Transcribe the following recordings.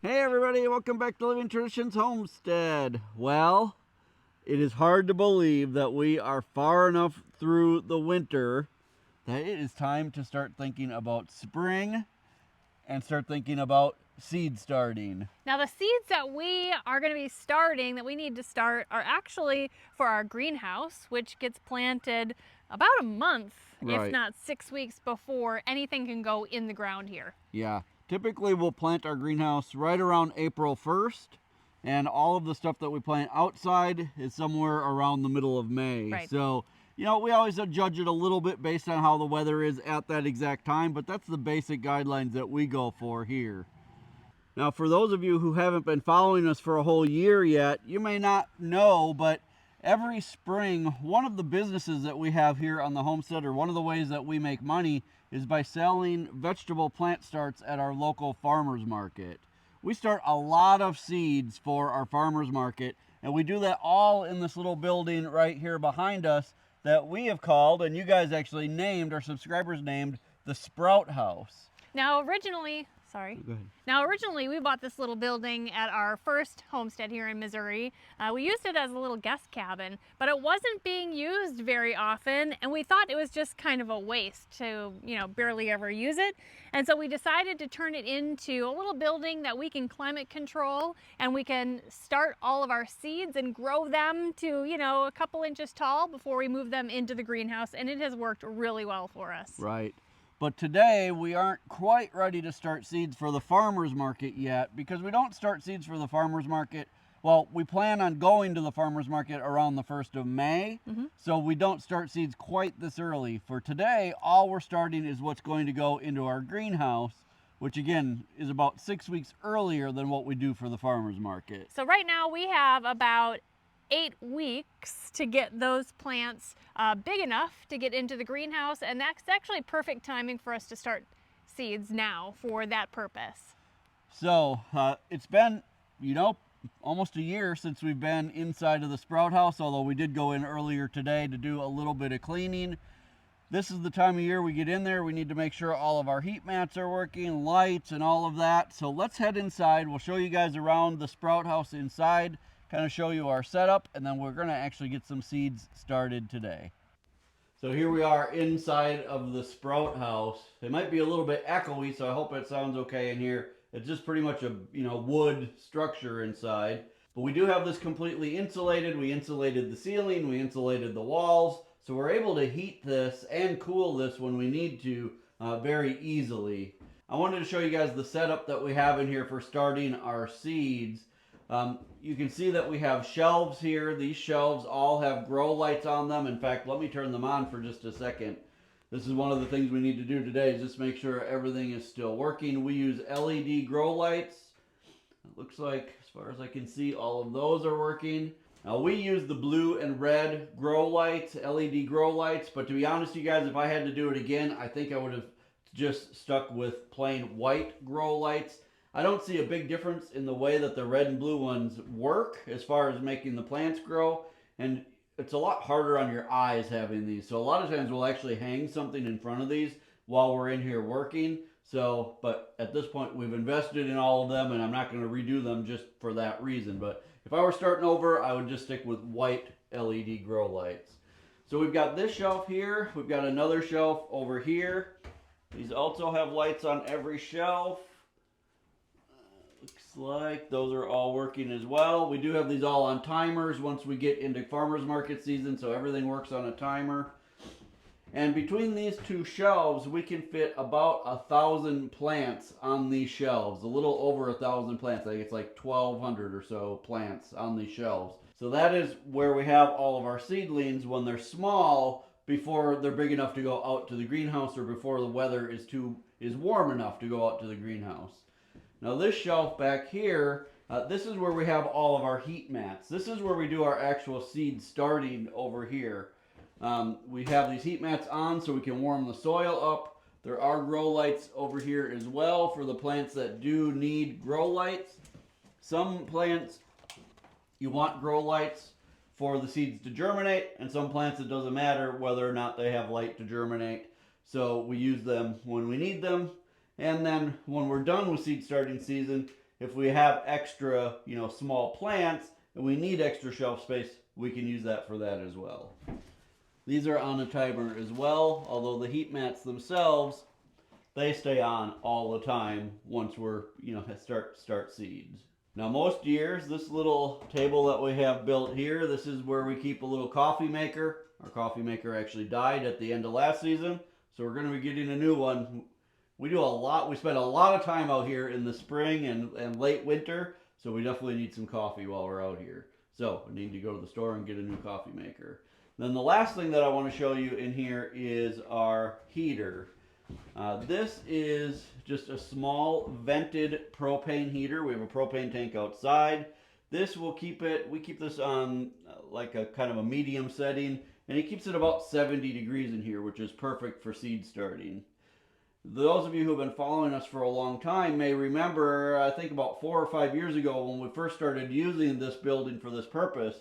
Hey everybody, welcome back to Living Traditions Homestead. Well, it is hard to believe that we are far enough through the winter that it is time to start thinking about spring and start thinking about seed starting. Now the seeds that we are going to be starting, that we need to start, are actually for our greenhouse, which gets planted about a month, if Right. not 6 weeks before anything can go in the ground here. Yeah, typically we'll plant our greenhouse right around April 1st, and all of the stuff that we plant outside is somewhere around the middle of May. Right. So, we always judge it a little bit based on how the weather is at that exact time, but that's the basic guidelines that we go for here. Now, for those of you who haven't been following us for a whole year yet, you may not know, but every spring, one of the businesses that we have here on the homestead, or one of the ways that we make money, is by selling vegetable plant starts at our local farmers market. We start a lot of seeds for our farmers market, and we do that all in this little building right here behind us that we have called, and you guys actually named, our subscribers named, the Sprout House. Now originally we bought this little building at our first homestead here in Missouri. We used it as a little guest cabin, but it wasn't being used very often, and we thought it was just kind of a waste to, barely ever use it. And so we decided to turn it into a little building that we can climate control, and we can start all of our seeds and grow them to, a couple inches tall before we move them into the greenhouse, and it has worked really well for us. Right. But today we aren't quite ready to start seeds for the farmer's market yet, because we don't start seeds for the farmer's market. Well, we plan on going to the farmer's market around the 1st of May, so we don't start seeds quite this early. For today, all we're starting is what's going to go into our greenhouse, which again is about 6 weeks earlier than what we do for the farmer's market. So right now we have about 8 weeks to get those plants big enough to get into the greenhouse, and that's actually perfect timing for us to start seeds now for that purpose. So it's been, almost a year since we've been inside of the sprout house, although we did go in earlier today to do a little bit of cleaning. This is the time of year we get in there. We need to make sure all of our heat mats are working, lights and all of that. So let's head inside. We'll show you guys around the sprout house inside, kind of show you our setup, and then we're going to actually get some seeds started today. So here we are inside of the sprout house. It might be a little bit echoey, so I hope it sounds okay in here. It's just pretty much a wood structure inside. But we do have this completely insulated. We insulated the ceiling, we insulated the walls, so we're able to heat this and cool this when we need to very easily. I wanted to show you guys the setup that we have in here for starting our seeds. You can see that we have shelves here. These shelves all have grow lights on them. In fact, let me turn them on for just a second. This is one of the things we need to do today, is just make sure everything is still working. We use LED grow lights. It looks like, as far as I can see, all of those are working. Now we use the blue and red grow lights, LED grow lights, but to be honest, you guys, if I had to do it again, I think I would have just stuck with plain white grow lights. I don't see a big difference in the way that the red and blue ones work as far as making the plants grow, and it's a lot harder on your eyes having these. So a lot of times we'll actually hang something in front of these while we're in here working. So, but at this point we've invested in all of them, and I'm not going to redo them just for that reason. But if I were starting over, I would just stick with white LED grow lights. So we've got this shelf here. We've got another shelf over here. These also have lights on every shelf. Looks like those are all working as well. We do have these all on timers once we get into farmers market season, so everything works on a timer. And between these two shelves, we can fit about 1,000 plants on these shelves. A little over 1,000 plants. I think it's like 1,200 or so plants on these shelves. So that is where we have all of our seedlings when they're small, before they're big enough to go out to the greenhouse, or before the weather is warm enough to go out to the greenhouse. Now this shelf back here, this is where we have all of our heat mats. This is where we do our actual seed starting over here. We have these heat mats on so we can warm the soil up. There are grow lights over here as well for the plants that do need grow lights. Some plants you want grow lights for the seeds to germinate, and some plants it doesn't matter whether or not they have light to germinate. So we use them when we need them. And then when we're done with seed starting season, if we have extra, small plants and we need extra shelf space, we can use that for that as well. These are on a timer as well, although the heat mats themselves, they stay on all the time once we're, start seeds. Now most years, this little table that we have built here, this is where we keep a little coffee maker. Our coffee maker actually died at the end of last season, so we're going to be getting a new one. We spend a lot of time out here in the spring and late winter, so we definitely need some coffee while we're out here. So we need to go to the store and get a new coffee maker. Then the last thing that I want to show you in here is our heater. This is just a small vented propane heater. We have a propane tank outside. This will keep we keep this on like a kind of a medium setting, and it keeps it about 70 degrees in here, which is perfect for seed starting. Those of you who have been following us for a long time may remember, I think about 4 or 5 years ago when we first started using this building for this purpose.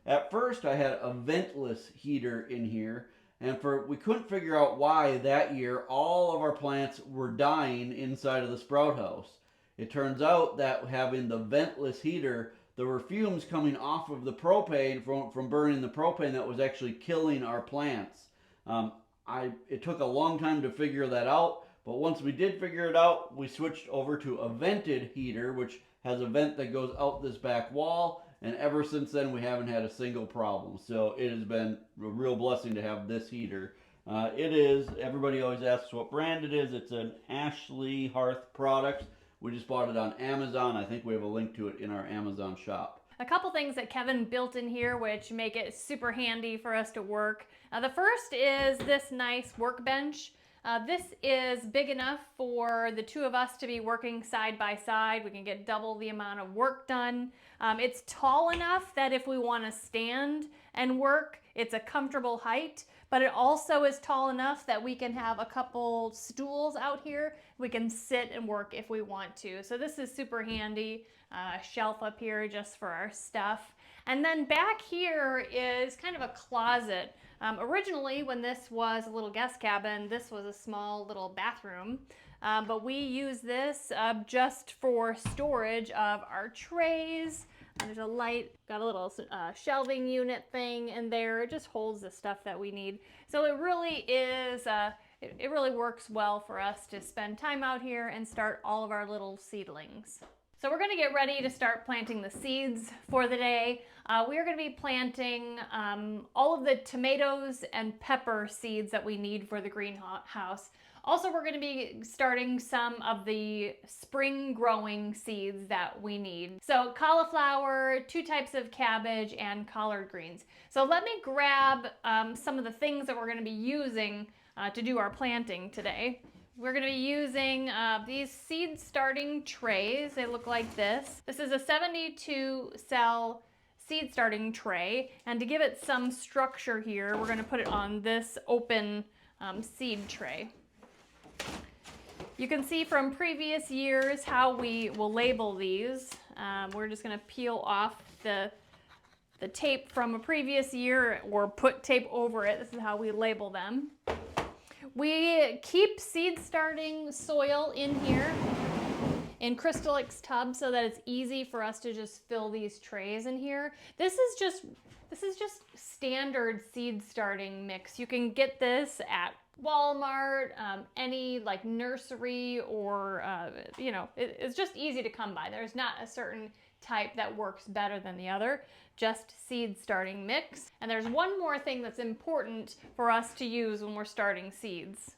At first I had a ventless heater in here, and we couldn't figure out why that year all of our plants were dying inside of the sprout house. It turns out that having the ventless heater, there were fumes coming off of the propane from burning the propane that was actually killing our plants. It took a long time to figure that out, but once we did figure it out, we switched over to a vented heater, which has a vent that goes out this back wall, and ever since then we haven't had a single problem. So it has been a real blessing to have this heater. Everybody always asks what brand it is. It's an Ashley Hearth product. We just bought it on Amazon. I think we have a link to it in our Amazon shop. A couple things that Kevin built in here which make it super handy for us to work. The first is this nice workbench. This is big enough for the two of us to be working side by side. We can get double the amount of work done. It's tall enough that if we want to stand and work, it's a comfortable height, but it also is tall enough that we can have a couple stools out here. We can sit and work if we want to. So this is super handy. A shelf up here just for our stuff. And then back here is kind of a closet. Originally, when this was a little guest cabin, this was a small little bathroom. But we use this just for storage of our trays. There's a light, got a little shelving unit thing in there. It just holds the stuff that we need. So it really is, it really works well for us to spend time out here and start all of our little seedlings. So we're gonna get ready to start planting the seeds for the day. We are gonna be planting all of the tomatoes and pepper seeds that we need for the greenhouse. Also, we're gonna be starting some of the spring growing seeds that we need. So cauliflower, 2 types of cabbage, and collard greens. So let me grab some of the things that we're gonna be using to do our planting today. We're going to be using these seed starting trays. They look like this. This is a 72 cell seed starting tray, and to give it some structure here, we're going to put it on this open seed tray. You can see from previous years how we will label these. We're just going to peel off the tape from a previous year or put tape over it. This is how we label them. We keep seed starting soil in here in Crystalix tubs so that it's easy for us to just fill these trays in here. This is just standard seed starting mix. You can get this at Walmart, any like nursery, or it's just easy to come by. There's not a certain type that works better than the other, just seed starting mix. And there's one more thing that's important for us to use when we're starting seeds.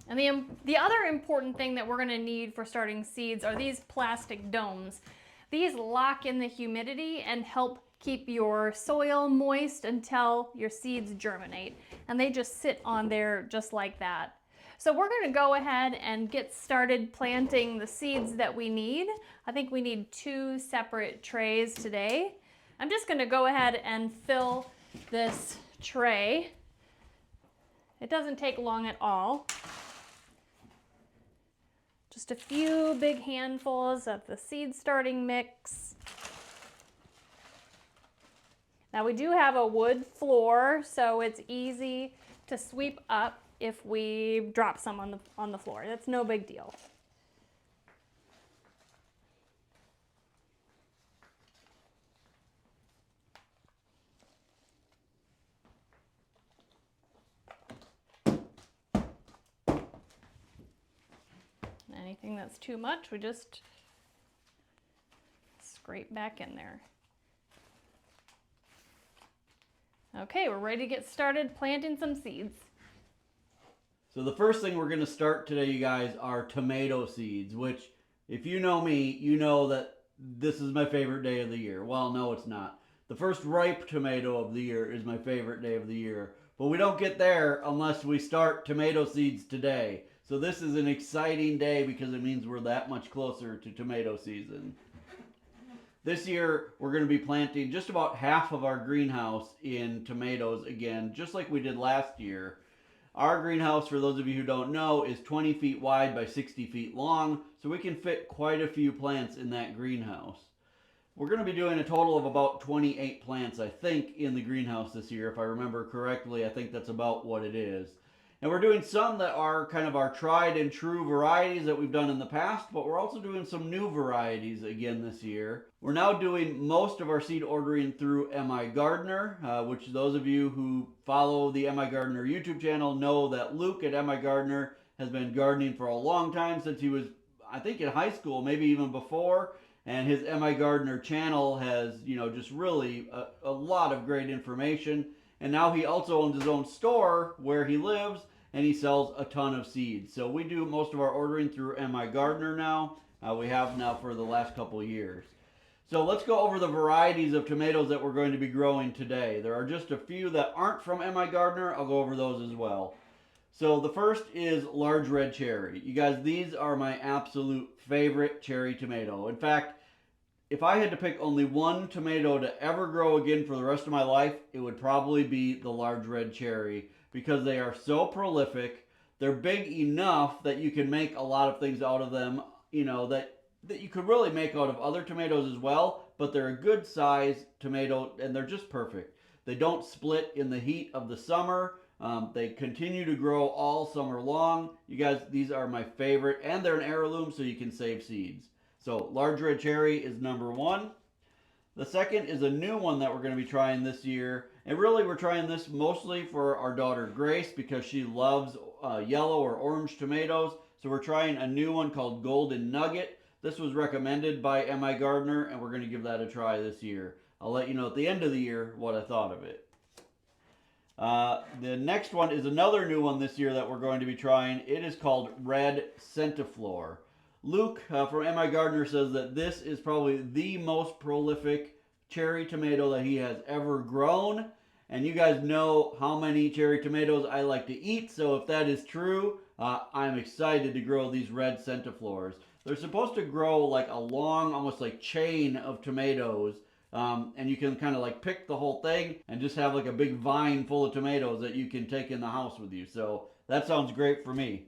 And the other important thing that we're going to need for starting seeds are these plastic domes. These lock in the humidity and help keep your soil moist until your seeds germinate. And they just sit on there just like that. So we're going to go ahead and get started planting the seeds that we need. I think we need 2 separate trays today. I'm just going to go ahead and fill this tray. It doesn't take long at all. Just a few big handfuls of the seed starting mix. Now we do have a wood floor, so it's easy to sweep up if we drop some on the floor. That's no big deal. that's too much, we just scrape back in there. Okay, we're ready to get started planting some seeds. So the first thing we're going to start today, you guys, are tomato seeds, which if you know me, you know that this is my favorite day of the year. Well, no, it's not. The first ripe tomato of the year is my favorite day of the year. But we don't get there unless we start tomato seeds today. So this is an exciting day because it means we're that much closer to tomato season. This year, we're going to be planting just about half of our greenhouse in tomatoes again, just like we did last year. Our greenhouse, for those of you who don't know, is 20 feet wide by 60 feet long, so we can fit quite a few plants in that greenhouse. We're going to be doing a total of about 28 plants, I think, in the greenhouse this year. If I remember correctly, I think that's about what it is. And we're doing some that are kind of our tried and true varieties that we've done in the past, but we're also doing some new varieties again this year. We're now doing most of our seed ordering through MI Gardener, which those of you who follow the MI Gardener YouTube channel know that Luke at MI Gardener has been gardening for a long time, since he was, I think, in high school, maybe even before. And his MI Gardener channel has, just really a lot of great information. And now he also owns his own store where he lives, and he sells a ton of seeds. So we do most of our ordering through MI Gardener now. We have now for the last couple of years. So let's go over the varieties of tomatoes that we're going to be growing today. There are just a few that aren't from MI Gardener. I'll go over those as well. So the first is large red cherry. You guys, these are my absolute favorite cherry tomato. In fact, if I had to pick only one tomato to ever grow again for the rest of my life, it would probably be the large red cherry, because they are so prolific. They're big enough that you can make a lot of things out of them, that you could really make out of other tomatoes as well, but they're a good size tomato and they're just perfect. They don't split in the heat of the summer. They continue to grow all summer long. You guys, these are my favorite, and they're an heirloom, so you can save seeds. So large red cherry is number one. The second is a new one that we're going to be trying this year. And really we're trying this mostly for our daughter Grace, because she loves yellow or orange tomatoes. So we're trying a new one called Golden Nugget. This was recommended by MI Gardener, and we're going to give that a try this year. I'll let you know at the end of the year what I thought of it. The next one is another new one this year that we're going to be trying. It is called Red Centiflor. Luke from MI Gardener says that this is probably the most prolific cherry tomato that he has ever grown. And you guys know how many cherry tomatoes I like to eat, so if that is true, I'm excited to grow these red centiflors. They're supposed to grow like a long, almost like chain of tomatoes, and you can kind of like pick the whole thing and just have like a big vine full of tomatoes that you can take in the house with you. So that sounds great for me.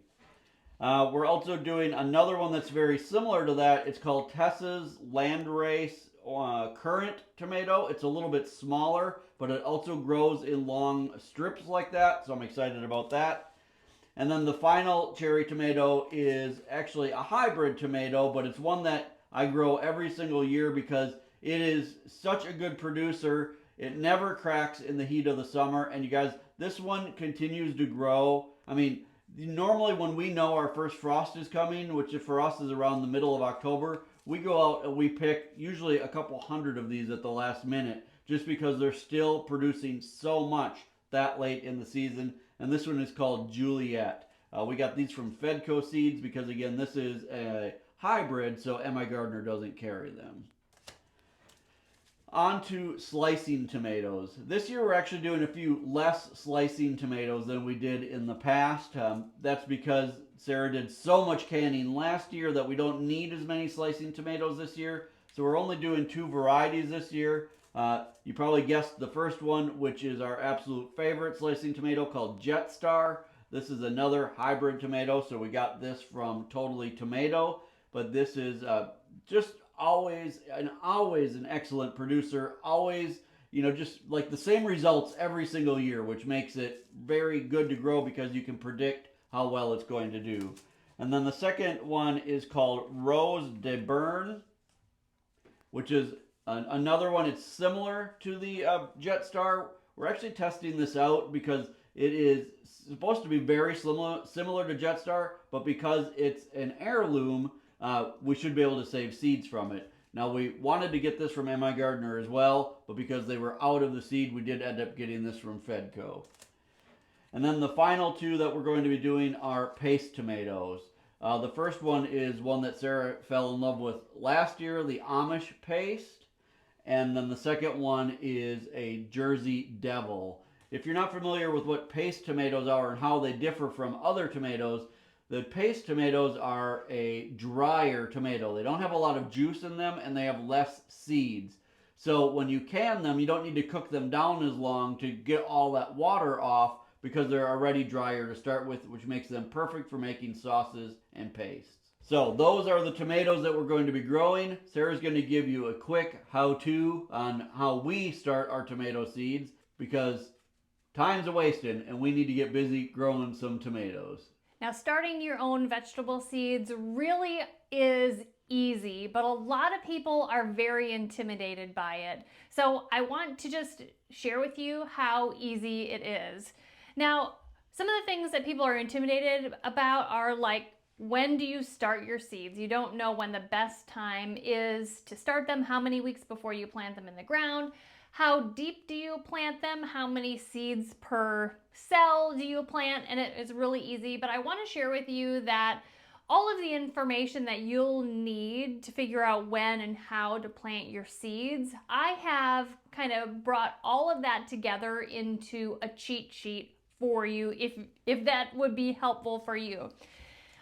We're also doing another one that's very similar to that. It's called Tessa's Landrace Currant Tomato. It's a little bit smaller, but it also grows in long strips like that, so I'm excited about that. And then the final cherry tomato is actually a hybrid tomato, but it's one that I grow every single year because it is such a good producer. It never cracks in the heat of the summer, and you guys, this one continues to grow. I mean, normally when we know our first frost is coming, which for us is around the middle of October, we go out and we pick usually a couple hundred of these at the last minute, just because they're still producing so much that late in the season. And this one is called Juliet. We got these from Fedco Seeds because, again, this is a hybrid, so MI Gardener doesn't carry them. On to slicing tomatoes. This year we're actually doing a few less slicing tomatoes than we did in the past. That's because Sarah did so much canning last year that we don't need as many slicing tomatoes this year. So we're only doing two varieties this year. You probably guessed the first one, which is our absolute favorite slicing tomato, called Jetstar. This is another hybrid tomato, so we got this from Totally Tomato. But this is just always an excellent producer. Always, just like the same results every single year, which makes it very good to grow because you can predict how well it's going to do. And then the second one is called Rose de Bern, which is another one. It's similar to the Jetstar. We're actually testing this out because it is supposed to be very similar to Jetstar, but because it's an heirloom, we should be able to save seeds from it. Now we wanted to get this from MI Gardener as well, but because they were out of the seed, we did end up getting this from Fedco. And then the final two that we're going to be doing are paste tomatoes. The first one is one that Sarah fell in love with last year, the Amish paste. And then the second one is a Jersey Devil. If you're not familiar with what paste tomatoes are and how they differ from other tomatoes, the paste tomatoes are a drier tomato. They don't have a lot of juice in them and they have less seeds. So when you can them, you don't need to cook them down as long to get all that water off because they're already drier to start with, which makes them perfect for making sauces and pastes. So those are the tomatoes that we're going to be growing. Sarah's going to give you a quick how-to on how we start our tomato seeds because time's a wasting and we need to get busy growing some tomatoes. Now, starting your own vegetable seeds really is easy, but a lot of people are very intimidated by it. So I want to just share with you how easy it is. Now, some of the things that people are intimidated about are like, when do you start your seeds? You don't know when the best time is to start them, how many weeks before you plant them in the ground, how deep do you plant them, how many seeds per cell do you plant, and it is really easy. But I want to share with you that all of the information that you'll need to figure out when and how to plant your seeds, I have kind of brought all of that together into a cheat sheet for you if that would be helpful for you.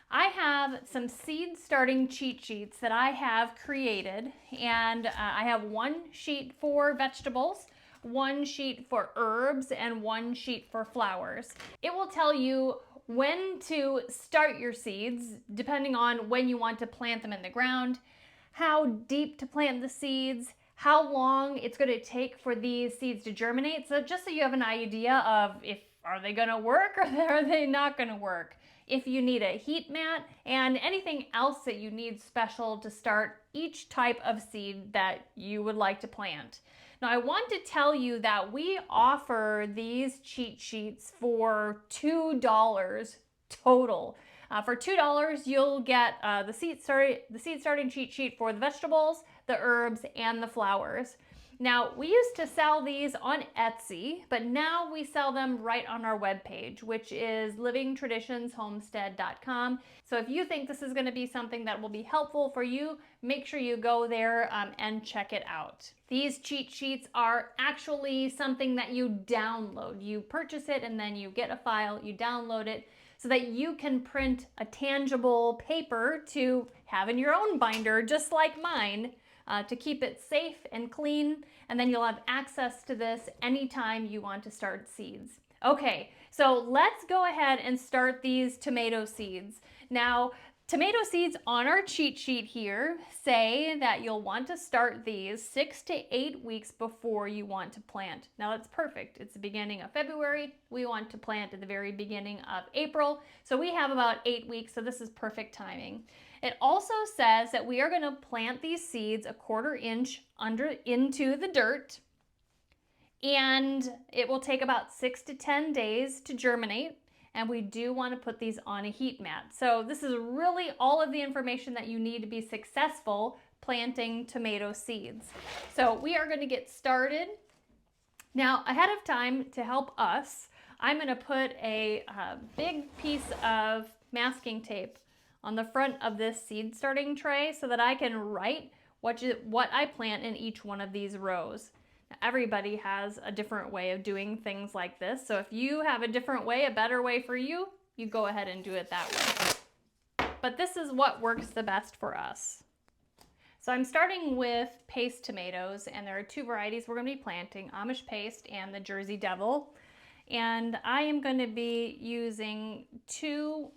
I have some seed starting cheat sheets that I have created, and I have one sheet for vegetables, one sheet for herbs, and one sheet for flowers. It will tell you when to start your seeds, depending on when you want to plant them in the ground, how deep to plant the seeds, how long it's going to take for these seeds to germinate. So just so you have an idea of are they going to work or are they not going to work. If you need a heat mat and anything else that you need special to start each type of seed that you would like to plant. Now, I want to tell you that we offer these cheat sheets for $2 total. For $2, you'll get the seed starting cheat sheet for the vegetables, the herbs, and the flowers. Now, we used to sell these on Etsy, but now we sell them right on our webpage, which is livingtraditionsHomestead.com. So if you think this is going to be something that will be helpful for you, make sure you go there and check it out. These cheat sheets are actually something that you download. You purchase it and then you get a file, you download it so that you can print a tangible paper to have in your own binder, just like mine. To keep it safe and clean, and then you'll have access to this anytime you want to start seeds. Okay, so let's go ahead and start these tomato seeds. Now, tomato seeds on our cheat sheet here say that you'll want to start these 6 to 8 weeks before you want to plant. Now that's perfect. It's the beginning of February. We want to plant at the very beginning of April. So we have about 8 weeks, so this is perfect timing. It also says that we are going to plant these seeds a 1/4 inch into the dirt, and it will take about 6 to 10 days to germinate, and we do want to put these on a heat mat. So this is really all of the information that you need to be successful planting tomato seeds. So we are going to get started. Now, ahead of time, to help us, I'm going to put a big piece of masking tape on the front of this seed starting tray so that I can write what I plant in each one of these rows. Now, everybody has a different way of doing things like this, so if you have a different way, a better way for you, you go ahead and do it that way. But this is what works the best for us. So I'm starting with paste tomatoes, and there are 2 varieties we're going to be planting, Amish paste and the Jersey Devil. And I am going to be using 2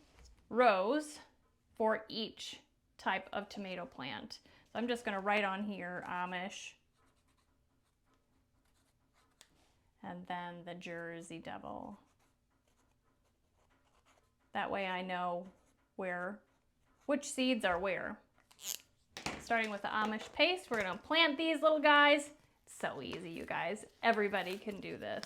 rows for each type of tomato plant. So I'm just going to write on here Amish and then the Jersey Devil. That way I know which seeds are where. Starting with the Amish paste, we're going to plant these little guys. It's so easy, you guys. Everybody can do this.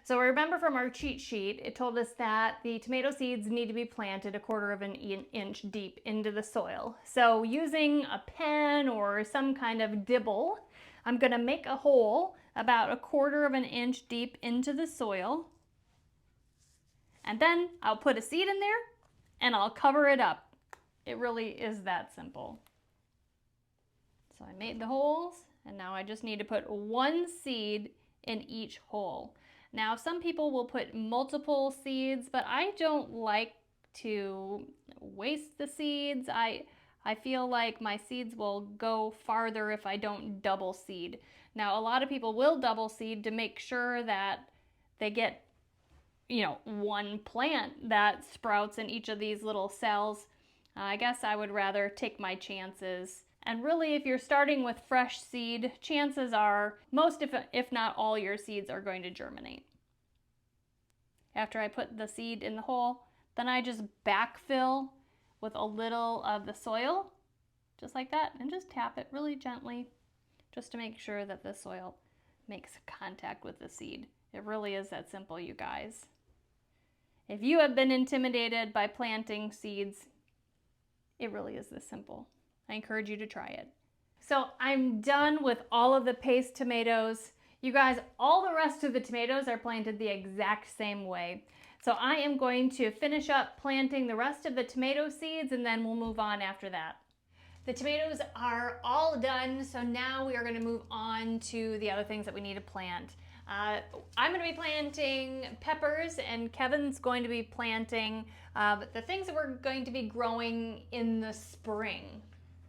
So remember from our cheat sheet, it told us that the tomato seeds need to be planted 1/4 of an inch deep into the soil. So using a pen or some kind of dibble, I'm going to make a hole about 1/4 of an inch deep into the soil. And then I'll put a seed in there and I'll cover it up. It really is that simple. So I made the holes, and now I just need to put one seed in each hole. Now, some people will put multiple seeds, but I don't like to waste the seeds. I feel like my seeds will go farther if I don't double seed. Now, a lot of people will double seed to make sure that they get, one plant that sprouts in each of these little cells. I guess I would rather take my chances. And really, if you're starting with fresh seed, chances are most, if not all, your seeds are going to germinate. After I put the seed in the hole, then I just backfill with a little of the soil, just like that, and just tap it really gently, just to make sure that the soil makes contact with the seed. It really is that simple, you guys. If you have been intimidated by planting seeds, it really is this simple. I encourage you to try it. So I'm done with all of the paste tomatoes. You guys, all the rest of the tomatoes are planted the exact same way. So I am going to finish up planting the rest of the tomato seeds, and then we'll move on after that. The tomatoes are all done, so now we are going to move on to the other things that we need to plant. I'm going to be planting peppers, and Kevin's going to be planting the things that we're going to be growing in the spring.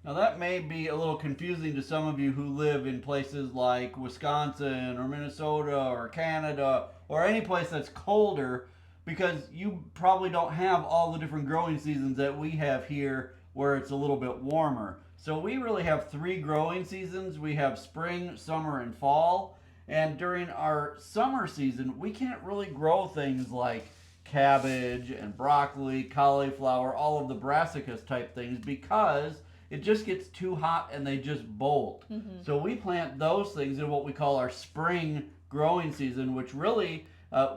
Now that may be a little confusing to some of you who live in places like Wisconsin or Minnesota or Canada or any place that's colder, because you probably don't have all the different growing seasons that we have here where it's a little bit warmer. So we really have 3 growing seasons. We have spring, summer, and fall. And during our summer season, we can't really grow things like cabbage and broccoli, cauliflower, all of the brassicas type things, because it just gets too hot and they just bolt. Mm-hmm. So we plant those things in what we call our spring growing season, which really,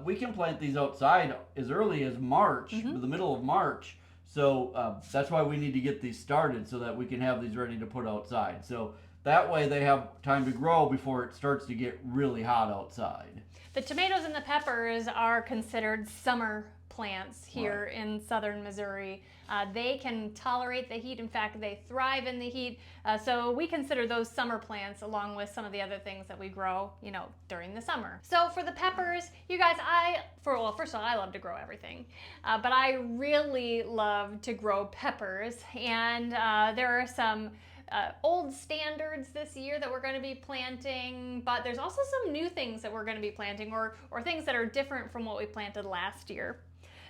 we can plant these outside as early as March, mm-hmm. the middle of March. So that's why we need to get these started so that we can have these ready to put outside. So that way they have time to grow before it starts to get really hot outside. The tomatoes and the peppers are considered summer plants here in southern Missouri. They can tolerate the heat. In fact, they thrive in the heat. So we consider those summer plants along with some of the other things that we grow, during the summer. So for the peppers, you guys, first of all, I love to grow everything, but I really love to grow peppers. And there are some old standards this year that we're going to be planting, but there's also some new things that we're going to be planting, or things that are different from what we planted last year.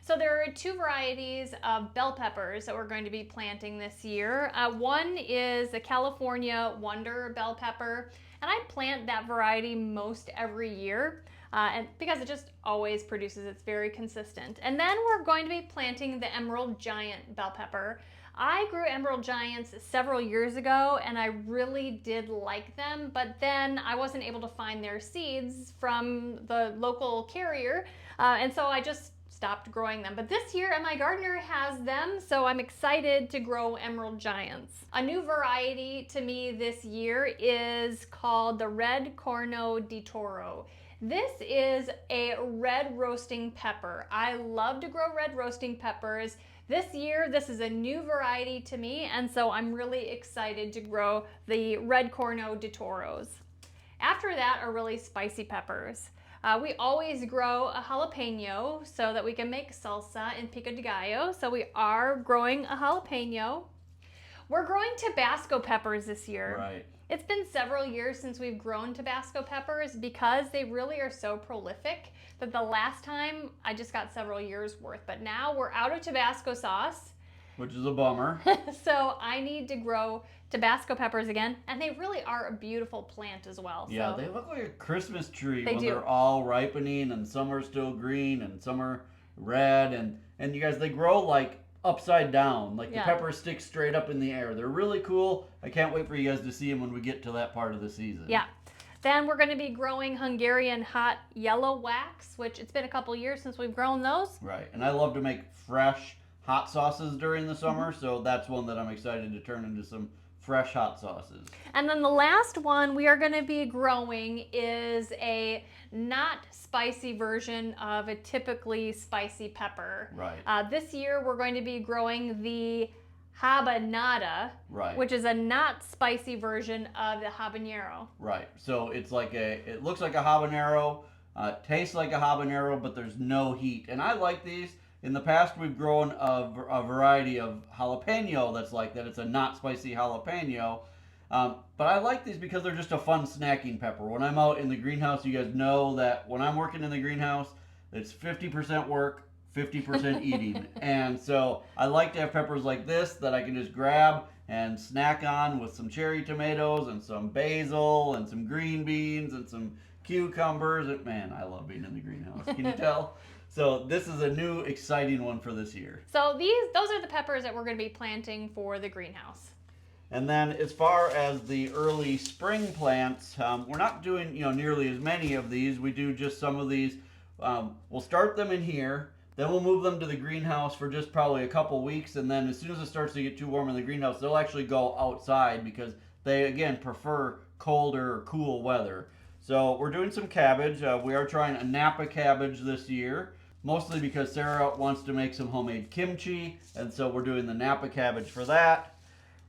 So there are 2 varieties of bell peppers that we're going to be planting this year. One is the California Wonder bell pepper, and I plant that variety most every year, and because it just always produces, it's very consistent. And then we're going to be planting the Emerald Giant bell pepper. I grew Emerald Giants several years ago, and I really did like them, but then I wasn't able to find their seeds from the local carrier, and so I just stopped growing them. But this year, my gardener has them, so I'm excited to grow Emerald Giants. A new variety to me this year is called the Red Corno di Toro. This is a red roasting pepper. I love to grow red roasting peppers. This year, this is a new variety to me, and so I'm really excited to grow the Red Corno di Toros. After that are really spicy peppers. We always grow a jalapeno so that we can make salsa and pico de gallo, so we are growing a jalapeno. We're growing Tabasco peppers this year. Right. It's been several years since we've grown Tabasco peppers because they really are so prolific that the last time I just got several years worth, but now we're out of Tabasco sauce. Which is a bummer. So I need to grow Tabasco peppers again, and they really are a beautiful plant as well. Yeah, so they look like a Christmas tree when do. They're all ripening, and some are still green and some are red, and you guys, they grow like upside down, like the peppers stick straight up in the air. They're really cool. I can't wait for you guys to see them when we get to that part of the season. Yeah. Then we're going to be growing Hungarian hot yellow wax, which it's been a couple years since we've grown those. Right, and I love to make fresh hot sauces during the summer, so that's one that I'm excited to turn into some fresh hot sauces. And then the last one we are going to be growing is a not spicy version of a typically spicy pepper. Right. This year we're going to be growing the habanada, right, which is a not spicy version of the habanero. Right. So it's like it looks like a habanero, tastes like a habanero, but there's no heat. And I like these. In the past, we've grown a variety of jalapeno that's like that. It's a not spicy jalapeno. But I like these because they're just a fun snacking pepper. When I'm out in the greenhouse, you guys know that when I'm working in the greenhouse, it's 50% work, 50% eating. And so I like to have peppers like this that I can just grab and snack on with some cherry tomatoes and some basil and some green beans and some cucumbers. And man, I love being in the greenhouse. Can you tell? So this is a new exciting one for this year. So those are the peppers that we're going to be planting for the greenhouse. And then as far as the early spring plants, we're not doing nearly as many of these. We do just some of these. We'll start them in here. Then we'll move them to the greenhouse for just probably a couple weeks. And then as soon as it starts to get too warm in the greenhouse, they'll actually go outside because they, again, prefer colder or cool weather. So we're doing some cabbage. We are trying a Napa cabbage this year, mostly because Sarah wants to make some homemade kimchi. And so we're doing the Napa cabbage for that.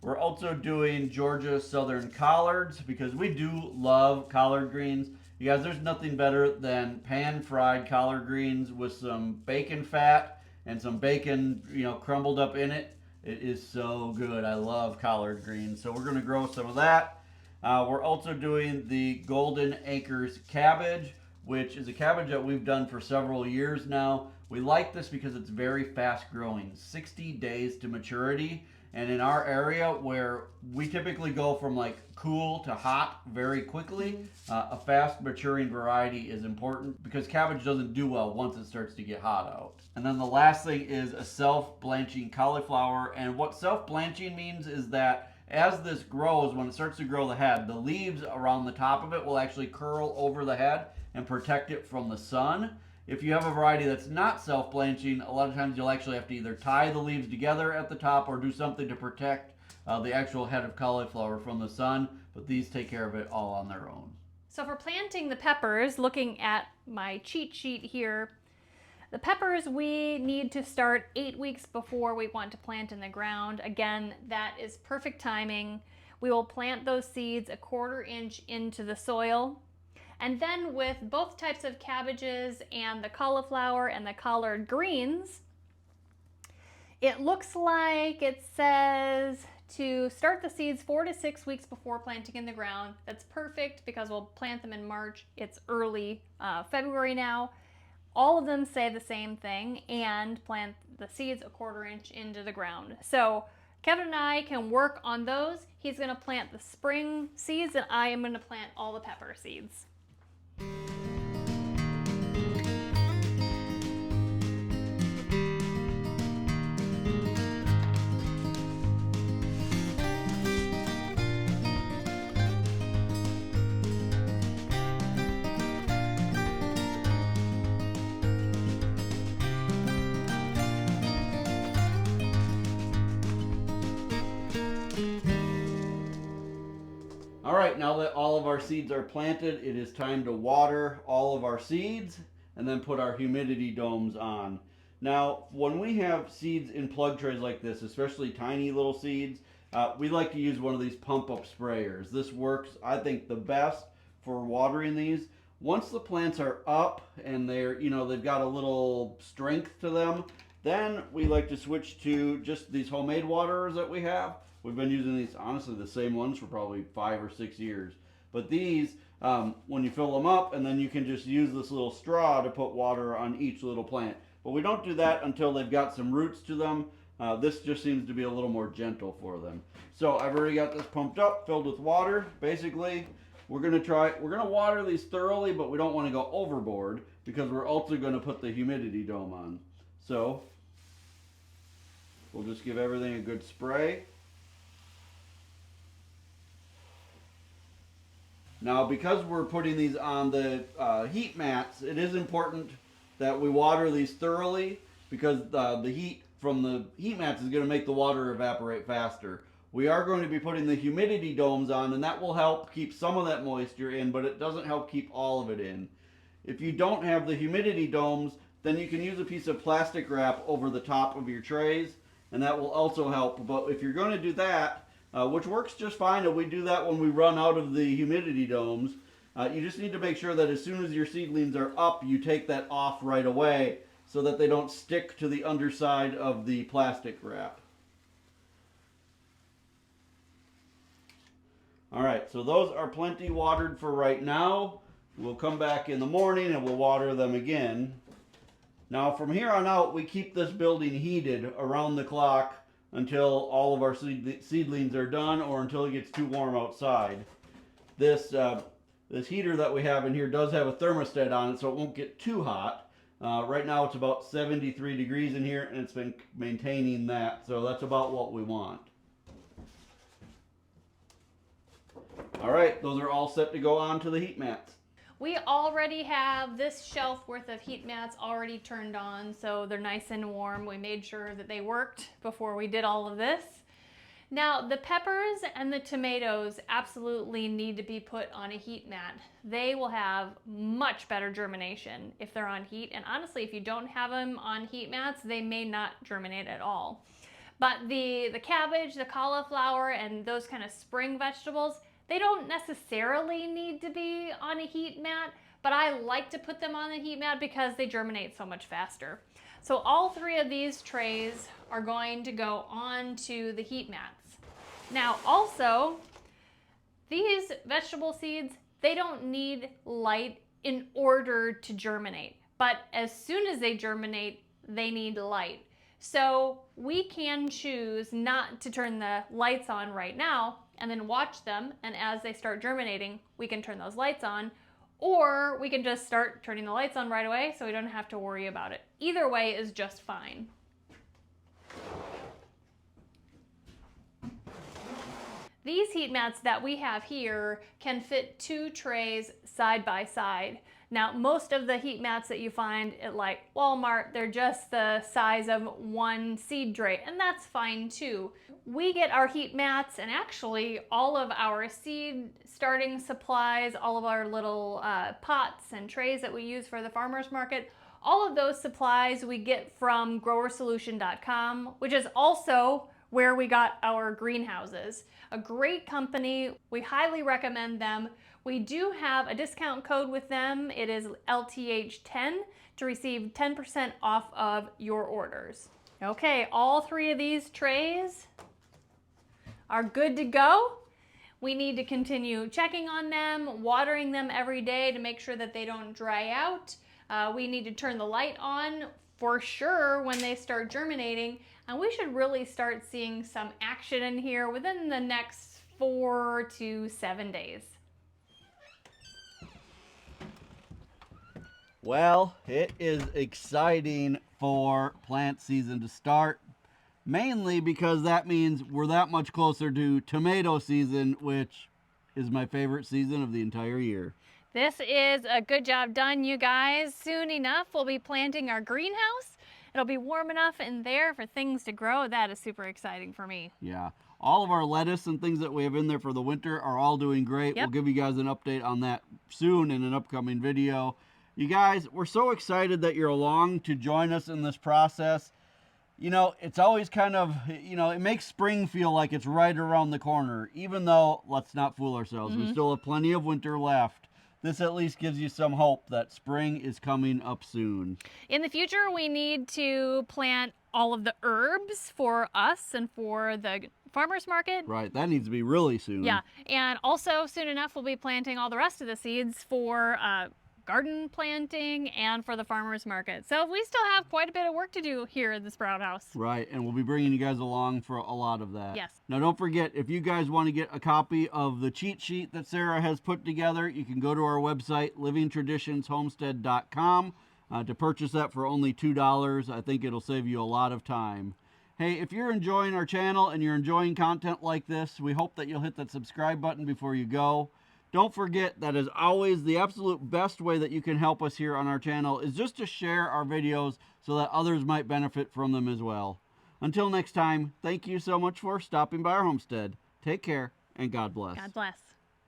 We're also doing Georgia Southern collards because we do love collard greens. You guys, there's nothing better than pan-fried collard greens with some bacon fat and some bacon, crumbled up in it. It is so good. I love collard greens. So we're going to grow some of that. We're also doing the Golden Acres cabbage, which is a cabbage that we've done for several years now. We like this because it's very fast growing, 60 days to maturity. And in our area where we typically go from like cool to hot very quickly, a fast maturing variety is important because cabbage doesn't do well once it starts to get hot out. And then the last thing is a self-blanching cauliflower. And what self-blanching means is that as this grows, when it starts to grow the head, the leaves around the top of it will actually curl over the head and protect it from the sun. If you have a variety that's not self-blanching, a lot of times you'll actually have to either tie the leaves together at the top or do something to protect the actual head of cauliflower from the sun, but these take care of it all on their own. So for planting the peppers, looking at my cheat sheet here, the peppers we need to start 8 weeks before we want to plant in the ground. Again, that is perfect timing. We will plant those seeds a 1/4 inch into the soil. And then with both types of cabbages and the cauliflower and the collard greens, it looks like it says to start the seeds 4 to 6 weeks before planting in the ground. That's perfect because we'll plant them in March. It's early February now. All of them say the same thing, and plant the seeds a 1/4 inch into the ground. So Kevin and I can work on those. He's going to plant the spring seeds and I am going to plant all the pepper seeds. All right, now that all of our seeds are planted, it is time to water all of our seeds and then put our humidity domes on. Now, when we have seeds in plug trays like this, especially tiny little seeds, we like to use one of these pump-up sprayers. This works, I think, the best for watering these. Once the plants are up and they've got a little strength to them, then we like to switch to just these homemade waterers that we have. We've been using these, honestly, the same ones for probably 5 or 6 years. But these, when you fill them up, and then you can just use this little straw to put water on each little plant. But we don't do that until they've got some roots to them. This just seems to be a little more gentle for them. So I've already got this pumped up, filled with water. Basically, we're gonna water these thoroughly, but we don't want to go overboard because we're also gonna put the humidity dome on. So we'll just give everything a good spray. Now, because we're putting these on the heat mats, it is important that we water these thoroughly, because the heat from the heat mats is going to make the water evaporate faster. We are going to be putting the humidity domes on, and that will help keep some of that moisture in, but it doesn't help keep all of it in. If you don't have the humidity domes, then you can use a piece of plastic wrap over the top of your trays, and that will also help. But if you're going to do that, which works just fine, and we do that when we run out of the humidity domes, you just need to make sure that as soon as your seedlings are up, you take that off right away so that they don't stick to the underside of the plastic wrap. All right, so those are plenty watered for right now. We'll come back in the morning and we'll water them again. Now, from here on out, we keep this building heated around the clock until all of our seedlings are done, or until it gets too warm outside. This heater that we have in here does have a thermostat on it, so it won't get too hot. Right now it's about 73 degrees in here, and it's been maintaining that, so that's about what we want. All right, those are all set to go on to the heat mats. We already have this shelf worth of heat mats already turned on, so they're nice and warm. We made sure that they worked before we did all of this. Now, the peppers and the tomatoes absolutely need to be put on a heat mat. They will have much better germination if they're on heat, and honestly, if you don't have them on heat mats, they may not germinate at all. But the cabbage, the cauliflower, and those kind of spring vegetables, they don't necessarily need to be on a heat mat, but I like to put them on the heat mat because they germinate so much faster. So all three of these trays are going to go onto the heat mats. Now also, these vegetable seeds, they don't need light in order to germinate, but as soon as they germinate, they need light. So we can choose not to turn the lights on right now and then watch them, and as they start germinating, we can turn those lights on, or we can just start turning the lights on right away so we don't have to worry about it. Either way is just fine. These heat mats that we have here can fit 2 trays side by side. Now, most of the heat mats that you find at like Walmart, they're just the size of 1 seed tray, and that's fine too. We get our heat mats, and actually all of our seed starting supplies, all of our little pots and trays that we use for the farmer's market, all of those supplies we get from growersolution.com, which is also where we got our greenhouses. A great company. We highly recommend them. We do have a discount code with them. It is LTH10 to receive 10% off of your orders. Okay, all 3 of these trays are good to go. We need to continue checking on them, watering them every day to make sure that they don't dry out. We need to turn the light on for sure when they start germinating, and we should really start seeing some action in here within the next 4 to 7 days. Well, it is exciting for plant season to start, mainly because that means we're that much closer to tomato season, which is my favorite season of the entire year. This is a good job done, you guys. Soon enough, we'll be planting our greenhouse. It'll be warm enough in there for things to grow. That is super exciting for me. Yeah. All of our lettuce and things that we have in there for the winter are all doing great. Yep. We'll give you guys an update on that soon in an upcoming video. You guys, we're so excited that you're along to join us in this process. You know, it's always kind of, it makes spring feel like it's right around the corner, even though, let's not fool ourselves, we still have plenty of winter left. This at least gives you some hope that spring is coming up soon. In the future, we need to plant all of the herbs for us and for the farmer's market. Right, that needs to be really soon. Yeah, and also soon enough, we'll be planting all the rest of the seeds for garden planting and for the farmer's market. So we still have quite a bit of work to do here at the Sprout House. Right, and we'll be bringing you guys along for a lot of that. Yes. Now don't forget, if you guys want to get a copy of the cheat sheet that Sarah has put together, you can go to our website, livingtraditionsHomestead.com, to purchase that for only $2. I think it'll save you a lot of time. Hey, if you're enjoying our channel and you're enjoying content like this, we hope that you'll hit that subscribe button before you go. Don't forget that, as always, the absolute best way that you can help us here on our channel is just to share our videos so that others might benefit from them as well. Until next time, thank you so much for stopping by our homestead. Take care, and God bless. God bless.